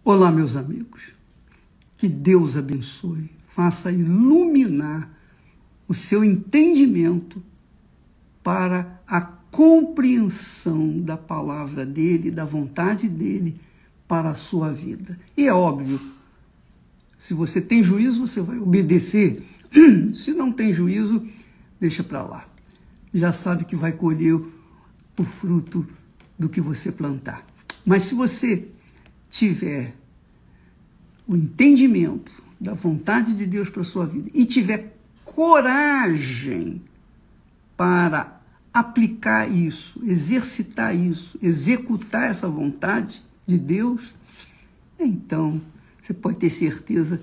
Olá, meus amigos. Que Deus abençoe, faça iluminar o seu entendimento para a compreensão da palavra dele, da vontade dele para a sua vida. E é óbvio, se você tem juízo, você vai obedecer. Se não tem juízo, deixa para lá. Já sabe que vai colher o fruto do que você plantar. Mas se você tiver o entendimento da vontade de Deus para a sua vida e tiver coragem para aplicar isso, exercitar isso, executar essa vontade de Deus, então você pode ter certeza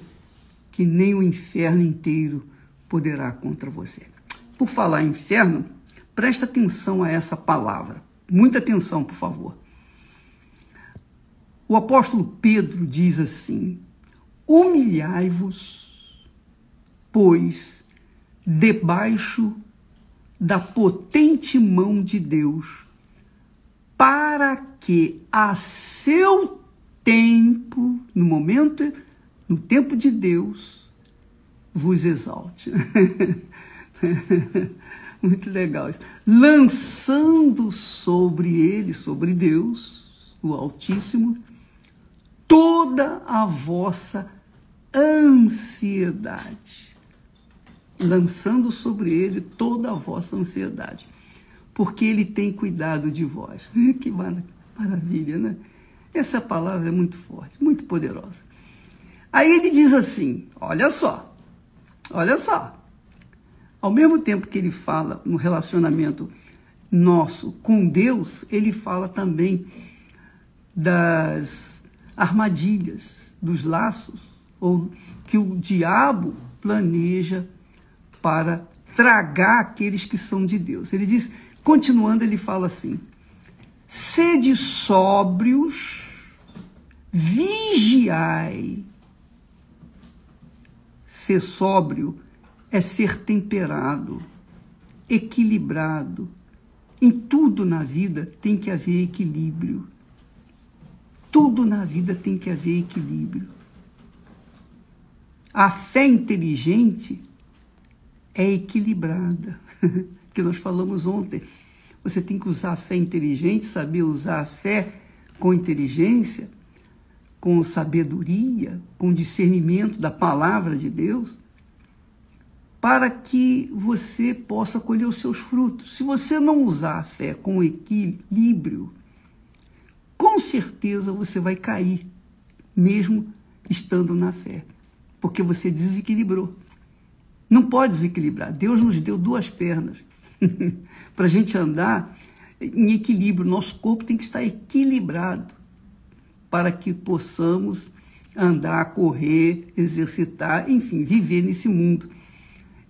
que nem o inferno inteiro poderá contra você. Por falar em inferno, presta atenção a essa palavra. Muita atenção, por favor. O apóstolo Pedro diz assim: humilhai-vos, pois, debaixo da potente mão de Deus, para que a seu tempo, no tempo de Deus, vos exalte. Muito legal isso. Lançando sobre ele, sobre Deus, o Altíssimo, toda a vossa ansiedade. Lançando sobre ele toda a vossa ansiedade. Porque ele tem cuidado de vós. Que maravilha, né? Essa palavra é muito forte, muito poderosa. Aí ele diz assim, olha só. Ao mesmo tempo que ele fala no relacionamento nosso com Deus, ele fala também das armadilhas, dos laços, ou que o diabo planeja para tragar aqueles que são de Deus. Ele diz, continuando, ele fala assim: sede sóbrios, vigiai. Ser sóbrio é ser temperado, equilibrado. Em tudo na vida tem que haver equilíbrio. Tudo na vida tem que haver equilíbrio. A fé inteligente é equilibrada, que nós falamos ontem. Você tem que usar a fé inteligente, saber usar a fé com inteligência, com sabedoria, com discernimento da palavra de Deus, para que você possa colher os seus frutos. Se você não usar a fé com equilíbrio, com certeza você vai cair, mesmo estando na fé, porque você desequilibrou. Não pode desequilibrar. Deus nos deu duas pernas para a gente andar em equilíbrio. Nosso corpo tem que estar equilibrado para que possamos andar, correr, exercitar, enfim, viver nesse mundo.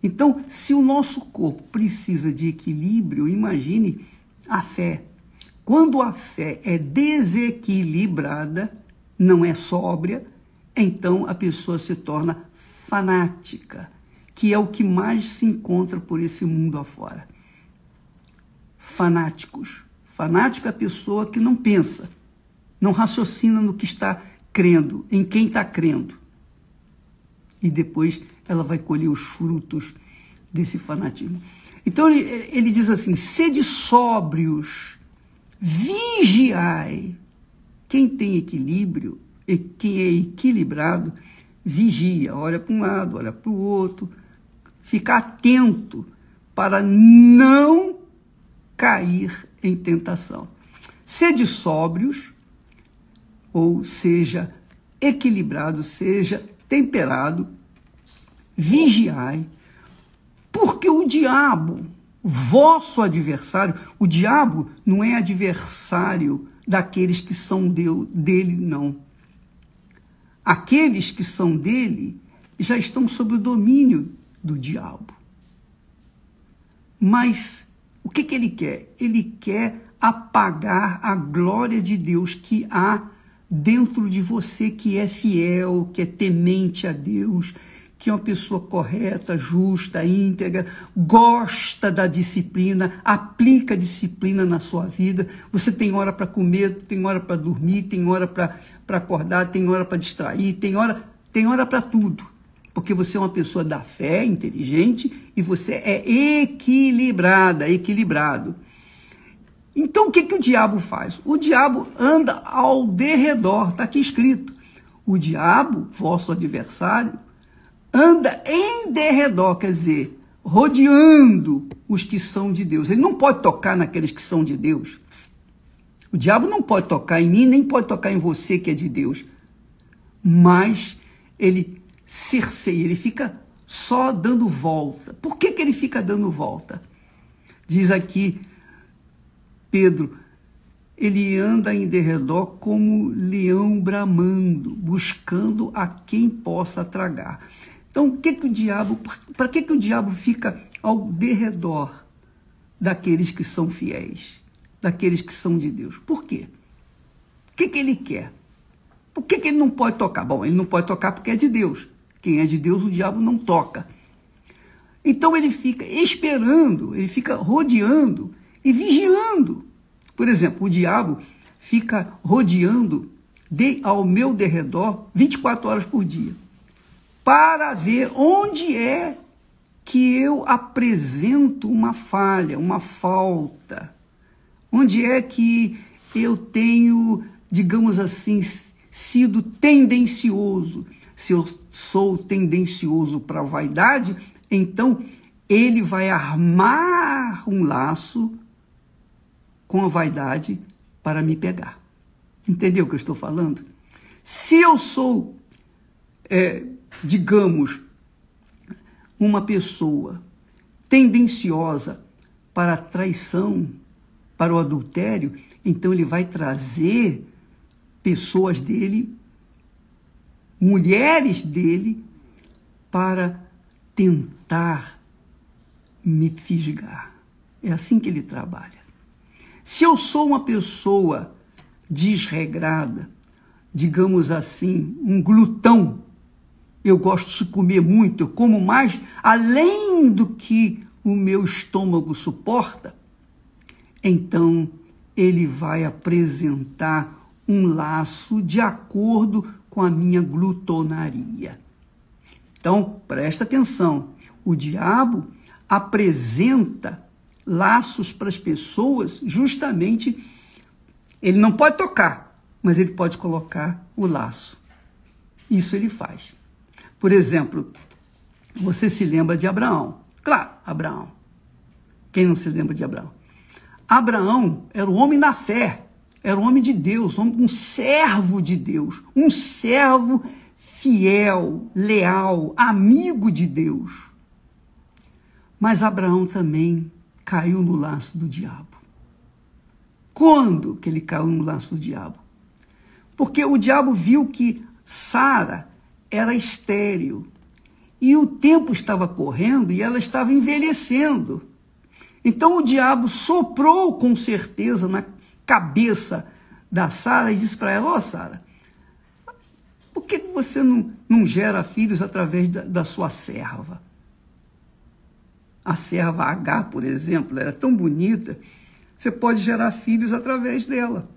Então, se o nosso corpo precisa de equilíbrio, imagine a fé. Quando a fé é desequilibrada, não é sóbria, então a pessoa se torna fanática, que é o que mais se encontra por esse mundo afora. Fanáticos. Fanático é a pessoa que não pensa, não raciocina no que está crendo, em quem está crendo. E depois ela vai colher os frutos desse fanatismo. Então ele diz assim: sede sóbrios, vigiai. Quem tem equilíbrio, quem é equilibrado, vigia, olha para um lado, olha para o outro, fica atento para não cair em tentação. Sede sóbrios, ou seja, equilibrado, seja temperado, vigiai, porque o diabo, vosso adversário, o diabo não é adversário daqueles que são dele, não. Aqueles que são dele já estão sob o domínio do diabo. Mas o que ele quer? Ele quer apagar a glória de Deus que há dentro de você, que é fiel, que é temente a Deus, que é uma pessoa correta, justa, íntegra, gosta da disciplina, aplica a disciplina na sua vida. Você tem hora para comer, tem hora para dormir, tem hora para acordar, tem hora para distrair, tem hora para tudo. Porque você é uma pessoa da fé, inteligente, e você é equilibrado. Então, o que o diabo faz? O diabo anda ao derredor, está aqui escrito. O diabo, vosso adversário, anda em derredor, quer dizer, rodeando os que são de Deus. Ele não pode tocar naqueles que são de Deus. O diabo não pode tocar em mim, nem pode tocar em você que é de Deus. Mas ele cerceia, ele fica só dando volta. Por que ele fica dando volta? Diz aqui Pedro, ele anda em derredor como leão bramando, buscando a quem possa tragar. Então, para que o diabo fica ao derredor daqueles que são fiéis, daqueles que são de Deus? Por quê? O que ele quer? Por que ele não pode tocar? Bom, ele não pode tocar porque é de Deus. Quem é de Deus, o diabo não toca. Então ele fica esperando, ele fica rodeando e vigiando. Por exemplo, o diabo fica rodeando ao meu derredor 24 horas por dia, para ver onde é que eu apresento uma falha, uma falta, onde é que eu tenho, digamos assim, sido tendencioso. Se eu sou tendencioso para a vaidade, então ele vai armar um laço com a vaidade para me pegar. Entendeu o que eu estou falando? Se eu sou, digamos, uma pessoa tendenciosa para a traição, para o adultério, então ele vai trazer pessoas dele, mulheres dele, para tentar me fisgar. É assim que ele trabalha. Se eu sou uma pessoa desregrada, digamos assim, um glutão, eu gosto de comer muito, eu como mais além do que o meu estômago suporta, então ele vai apresentar um laço de acordo com a minha glutonaria. Então, presta atenção, o diabo apresenta laços para as pessoas, justamente, ele não pode tocar, mas ele pode colocar o laço. Isso ele faz. Por exemplo, você se lembra de Abraão? Claro, Abraão. Quem não se lembra de Abraão? Abraão era um homem da fé, era um homem de Deus, um servo de Deus, um servo fiel, leal, amigo de Deus. Mas Abraão também caiu no laço do diabo. Quando que ele caiu no laço do diabo? Porque o diabo viu que Sara era estéril e o tempo estava correndo e ela estava envelhecendo. Então o diabo soprou com certeza na cabeça da Sara e disse para ela: ó, Sara, por que você não gera filhos através da sua serva? A serva Agar, por exemplo, era tão bonita, você pode gerar filhos através dela.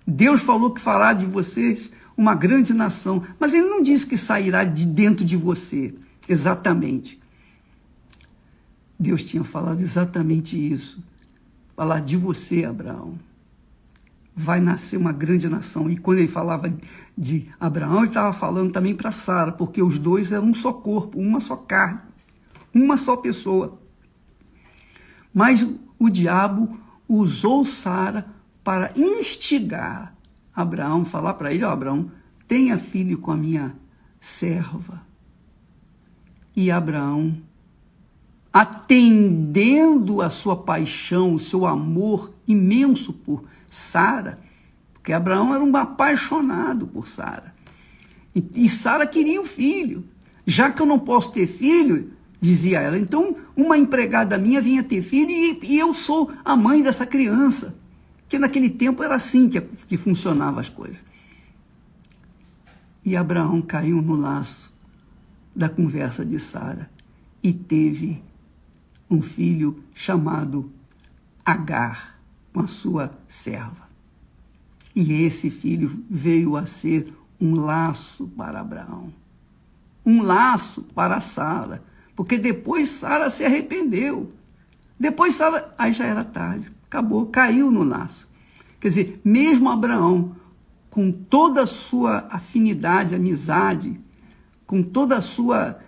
Deus falou que fará de vocês uma grande nação, mas ele não disse que sairá de dentro de você, exatamente. Deus tinha falado exatamente isso, falar de você, Abraão. Vai nascer uma grande nação. E quando ele falava de Abraão, ele estava falando também para Sara, porque os dois eram um só corpo, uma só carne, uma só pessoa. Mas o diabo usou Sara para instigar Abraão, falar para ele: ó, Abraão, tenha filho com a minha serva. E Abraão, atendendo a sua paixão, o seu amor imenso por Sara, porque Abraão era um apaixonado por Sara, e Sara queria um filho. Já que eu não posso ter filho, dizia ela, então uma empregada minha vinha ter filho e eu sou a mãe dessa criança. Que naquele tempo era assim que funcionavam as coisas. E Abraão caiu no laço da conversa de Sara e teve um filho chamado Agar, com a sua serva. E esse filho veio a ser um laço para Abraão, um laço para Sara, porque depois Sara se arrependeu. Depois Sara, aí já era tarde, acabou, caiu no laço. Quer dizer, mesmo Abraão, com toda a sua afinidade, amizade, com toda a sua,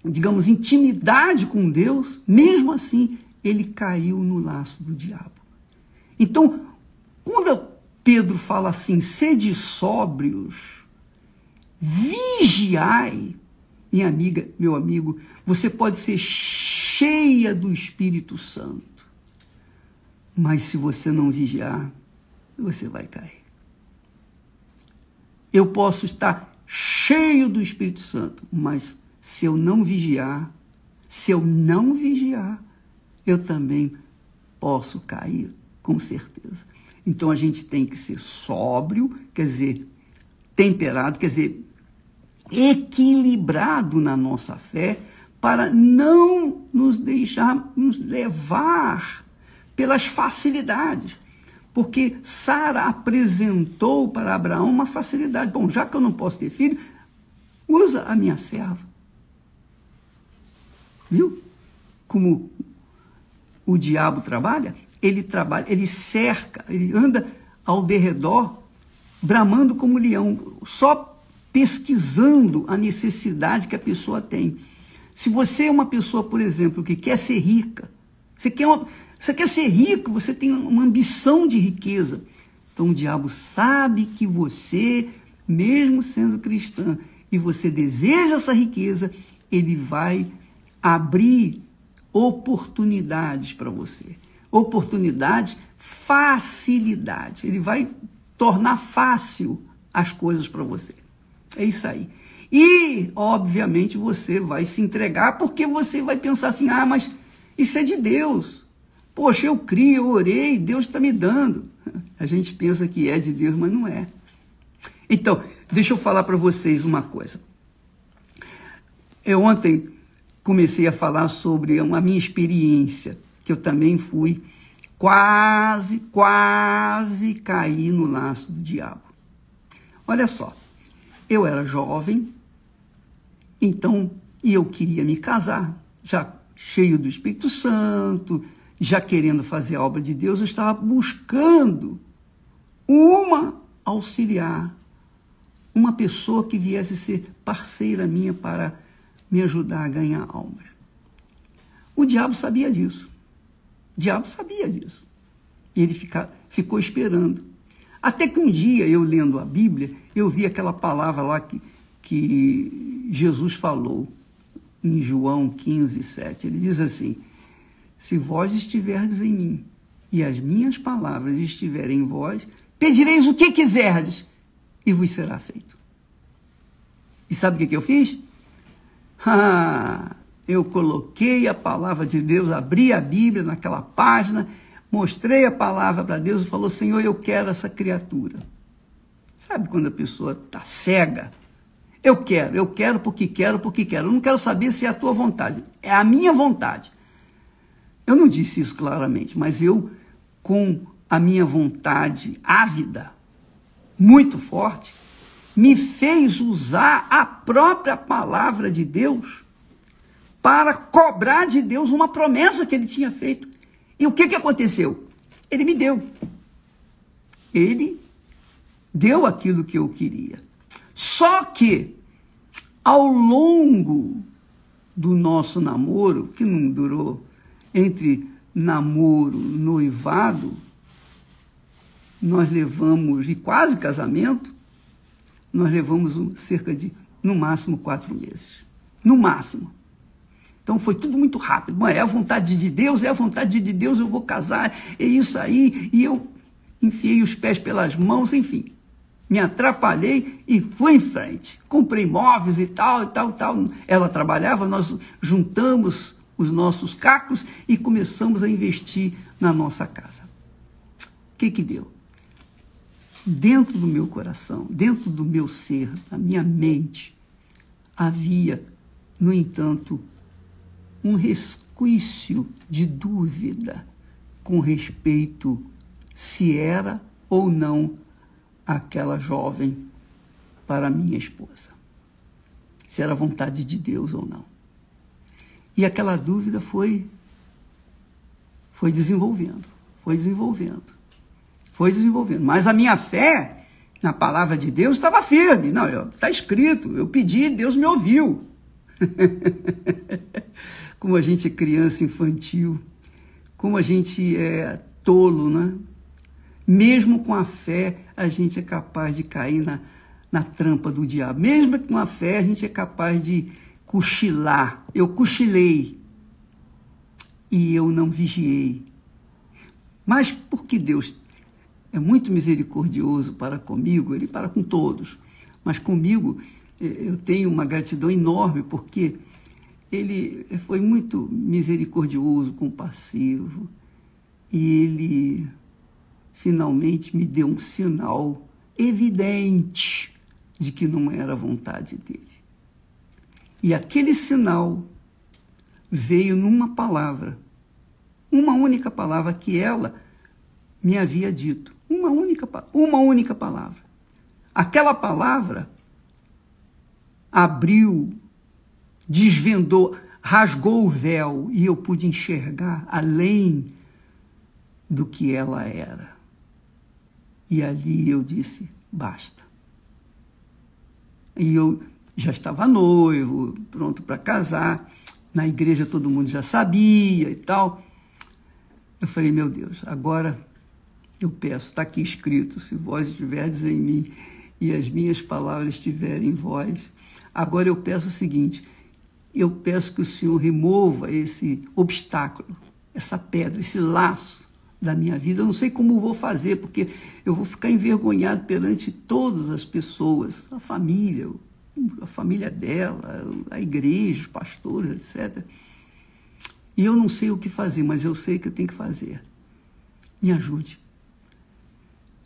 digamos, intimidade com Deus, mesmo assim, ele caiu no laço do diabo. Então, quando Pedro fala assim, sede sóbrios, vigiai, minha amiga, meu amigo, você pode ser cheia do Espírito Santo, mas se você não vigiar, você vai cair. Eu posso estar cheio do Espírito Santo, mas se eu não vigiar, eu também posso cair, com certeza. Então a gente tem que ser sóbrio, quer dizer, temperado, quer dizer, equilibrado na nossa fé, para não nos deixarmos levar pelas facilidades. Porque Sara apresentou para Abraão uma facilidade. Bom, já que eu não posso ter filho, usa a minha serva. Viu? Como o diabo trabalha? Ele cerca, ele anda ao derredor, bramando como leão, só pesquisando a necessidade que a pessoa tem. Se você é uma pessoa, por exemplo, que quer ser rica, você quer ser rico, você tem uma ambição de riqueza. Então o diabo sabe que você, mesmo sendo cristã, e você deseja essa riqueza, ele vai abrir oportunidades para você. Oportunidades, facilidade. Ele vai tornar fácil as coisas para você. É isso aí. E, obviamente, você vai se entregar porque você vai pensar assim, mas isso é de Deus. Poxa, eu criei, eu orei, Deus está me dando. A gente pensa que é de Deus, mas não é. Então, deixa eu falar para vocês uma coisa. Eu ontem comecei a falar sobre a minha experiência, que eu também fui, quase caí no laço do diabo. Olha só, eu era jovem, então, e eu queria me casar, já cheio do Espírito Santo, já querendo fazer a obra de Deus, eu estava buscando uma auxiliar, uma pessoa que viesse ser parceira minha para me ajudar a ganhar almas. O diabo sabia disso. O diabo sabia disso. E ele ficou esperando. Até que um dia, eu lendo a Bíblia, eu vi aquela palavra lá que Jesus falou em João 15, 7. Ele diz assim, se vós estiverdes em mim e as minhas palavras estiverem em vós, pedireis o que quiserdes e vos será feito. E sabe o que eu fiz? Eu coloquei a palavra de Deus, abri a Bíblia naquela página, mostrei a palavra para Deus e falou, Senhor, eu quero essa criatura. Sabe quando a pessoa está cega? Eu quero porque quero. Eu não quero saber se é a tua vontade, é a minha vontade. Eu não disse isso claramente, mas eu, com a minha vontade ávida, muito forte, me fez usar a própria palavra de Deus para cobrar de Deus uma promessa que ele tinha feito. E o que aconteceu? Ele me deu. Ele deu aquilo que eu queria. Só que, ao longo do nosso namoro, que não durou, entre namoro e noivado, nós levamos, e quase casamento, nós levamos cerca de, no máximo, 4 meses. No máximo. Então foi tudo muito rápido. É a vontade de Deus, eu vou casar, é isso aí. E eu enfiei os pés pelas mãos, enfim. Me atrapalhei e fui em frente. Comprei móveis e tal. Ela trabalhava, nós juntamos os nossos cacos e começamos a investir na nossa casa. O que deu? Dentro do meu coração, dentro do meu ser, na minha mente, havia, no entanto, um resquício de dúvida com respeito se era ou não aquela jovem para minha esposa, se era vontade de Deus ou não. E aquela dúvida foi desenvolvendo. Mas a minha fé na palavra de Deus estava firme. Não, está escrito, eu pedi, Deus me ouviu. Como a gente é criança infantil, como a gente é tolo, né? Mesmo com a fé, a gente é capaz de cair na trampa do diabo. Mesmo com a fé, a gente é capaz de cochilar. Eu cochilei e eu não vigiei. Mas porque Deus é muito misericordioso para comigo, Ele para com todos, mas comigo eu tenho uma gratidão enorme, porque Ele foi muito misericordioso, compassivo, e Ele finalmente me deu um sinal evidente de que não era a vontade dEle. E aquele sinal veio numa palavra, uma única palavra que ela me havia dito. Uma única palavra. Aquela palavra abriu, desvendou, rasgou o véu e eu pude enxergar além do que ela era. E ali eu disse, basta. E eu já estava noivo, pronto para casar. Na igreja todo mundo já sabia e tal. Eu falei, meu Deus, agora eu peço, está aqui escrito, se vós estiverdes em mim e as minhas palavras estiverem em vós. Agora eu peço o seguinte, eu peço que o Senhor remova esse obstáculo, essa pedra, esse laço da minha vida. Eu não sei como vou fazer, porque eu vou ficar envergonhado perante todas as pessoas, a família dela, a igreja, os pastores, etc. E eu não sei o que fazer, mas eu sei o que eu tenho que fazer. Me ajude.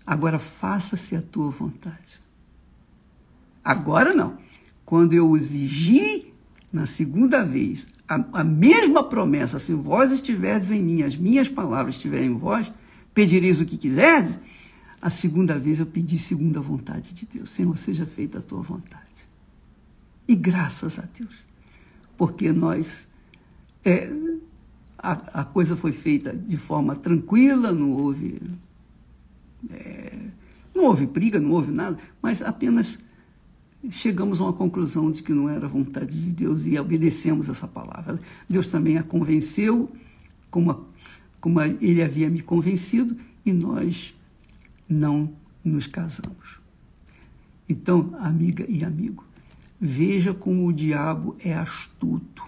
Agora faça-se a tua vontade. Agora não. Quando eu exigi, na segunda vez, a mesma promessa, se vós estiverdes em mim, as minhas palavras estiverem em vós, pedireis o que quiserdes, a segunda vez eu pedi segundo a vontade de Deus. Senhor, seja feita a tua vontade. E graças a Deus, porque nós, a coisa foi feita de forma tranquila, não houve briga, não houve nada, mas apenas chegamos a uma conclusão de que não era a vontade de Deus e obedecemos essa palavra. Deus também a convenceu, como Ele havia me convencido, e nós não nos casamos. Então, amiga e amigo, veja como o diabo é astuto.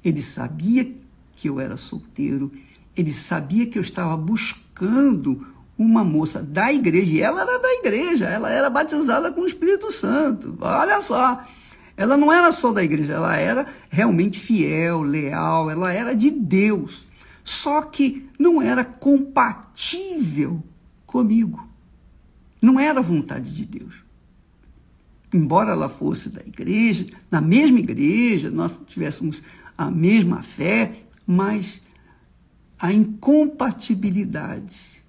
Ele sabia que eu era solteiro, ele sabia que eu estava buscando uma moça da igreja, e ela era da igreja, ela era batizada com o Espírito Santo. Olha só, ela não era só da igreja, ela era realmente fiel, leal, ela era de Deus, só que não era compatível comigo, não era a vontade de Deus. Embora ela fosse da igreja, na mesma igreja, nós tivéssemos a mesma fé, mas a incompatibilidade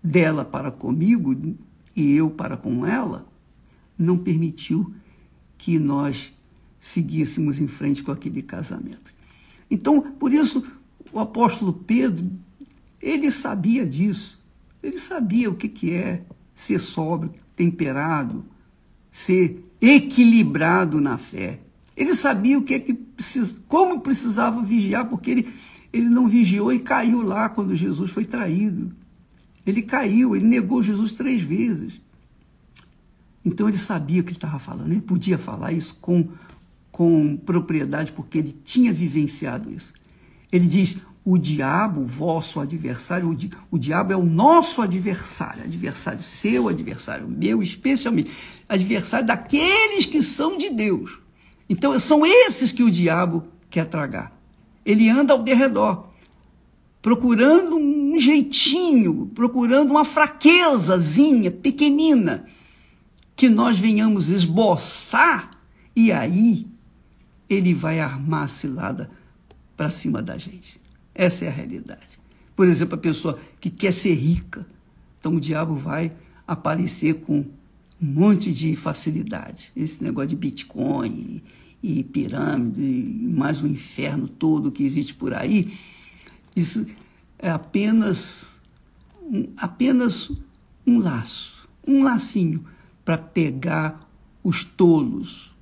dela para comigo e eu para com ela não permitiu que nós seguíssemos em frente com aquele casamento. Então, por isso, o apóstolo Pedro, ele sabia disso, ele sabia o que é ser sóbrio, temperado, ser equilibrado na fé. Ele sabia como precisava vigiar, porque ele não vigiou e caiu lá quando Jesus foi traído. Ele caiu, ele negou Jesus 3 vezes. Então ele sabia o que ele estava falando, ele podia falar isso com propriedade, porque ele tinha vivenciado isso. Ele diz, o diabo, vosso adversário, o diabo é o nosso adversário seu, adversário meu, especialmente, adversário daqueles que são de Deus. Então são esses que o diabo quer tragar. Ele anda ao derredor, procurando um jeitinho, procurando uma fraquezazinha pequenina, que nós venhamos esboçar E aí, ele vai armar a cilada para cima da gente. Essa é a realidade. Por exemplo, a pessoa que quer ser rica, então o diabo vai aparecer com um monte de facilidade. Esse negócio de Bitcoin e pirâmide, e mais o inferno todo que existe por aí, isso é apenas um laço, um lacinho para pegar os tolos,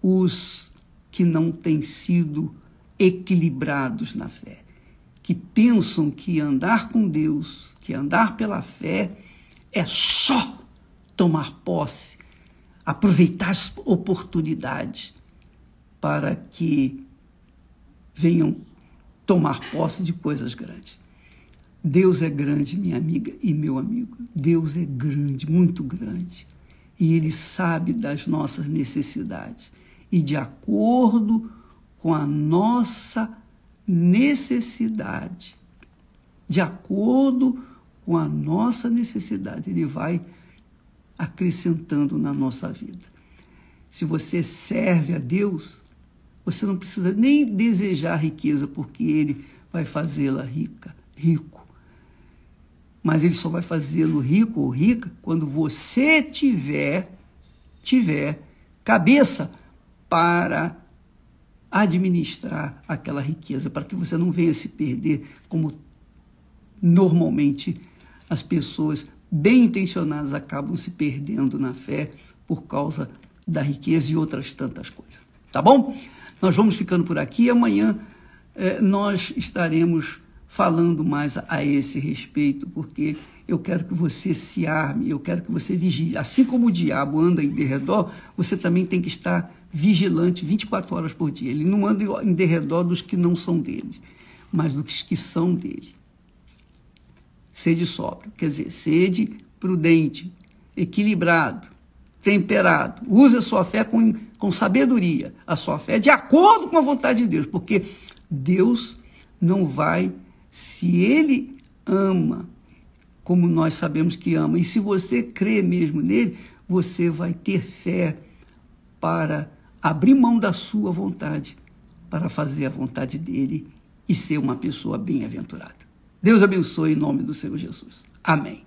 os que não têm sido equilibrados na fé, que pensam que andar com Deus, que andar pela fé, é só tomar posse, aproveitar as oportunidades para que venham tomar posse de coisas grandes. Deus é grande, minha amiga e meu amigo. Deus é grande, muito grande. E Ele sabe das nossas necessidades. E de acordo com a nossa necessidade, Ele vai acrescentando na nossa vida. Se você serve a Deus, você não precisa nem desejar riqueza, porque Ele vai fazê-la rico. Mas Ele só vai fazê-lo rico ou rica quando você tiver cabeça para administrar aquela riqueza, para que você não venha se perder, como normalmente as pessoas bem intencionadas acabam se perdendo na fé por causa da riqueza e outras tantas coisas. Tá bom? Nós vamos ficando por aqui. Amanhã nós estaremos falando mais a esse respeito, porque eu quero que você se arme, eu quero que você vigie. Assim como o diabo anda em derredor, você também tem que estar vigilante 24 horas por dia. Ele não anda em derredor dos que não são dele, mas dos que são dele. Sede sóbrio, quer dizer, sede prudente, equilibrado, temperado. Use a sua fé com sabedoria, a sua fé de acordo com a vontade de Deus, porque Deus não vai, se Ele ama, como nós sabemos que ama, e se você crê mesmo nele, você vai ter fé para abrir mão da sua vontade, para fazer a vontade dele e ser uma pessoa bem-aventurada. Deus abençoe em nome do Senhor Jesus. Amém.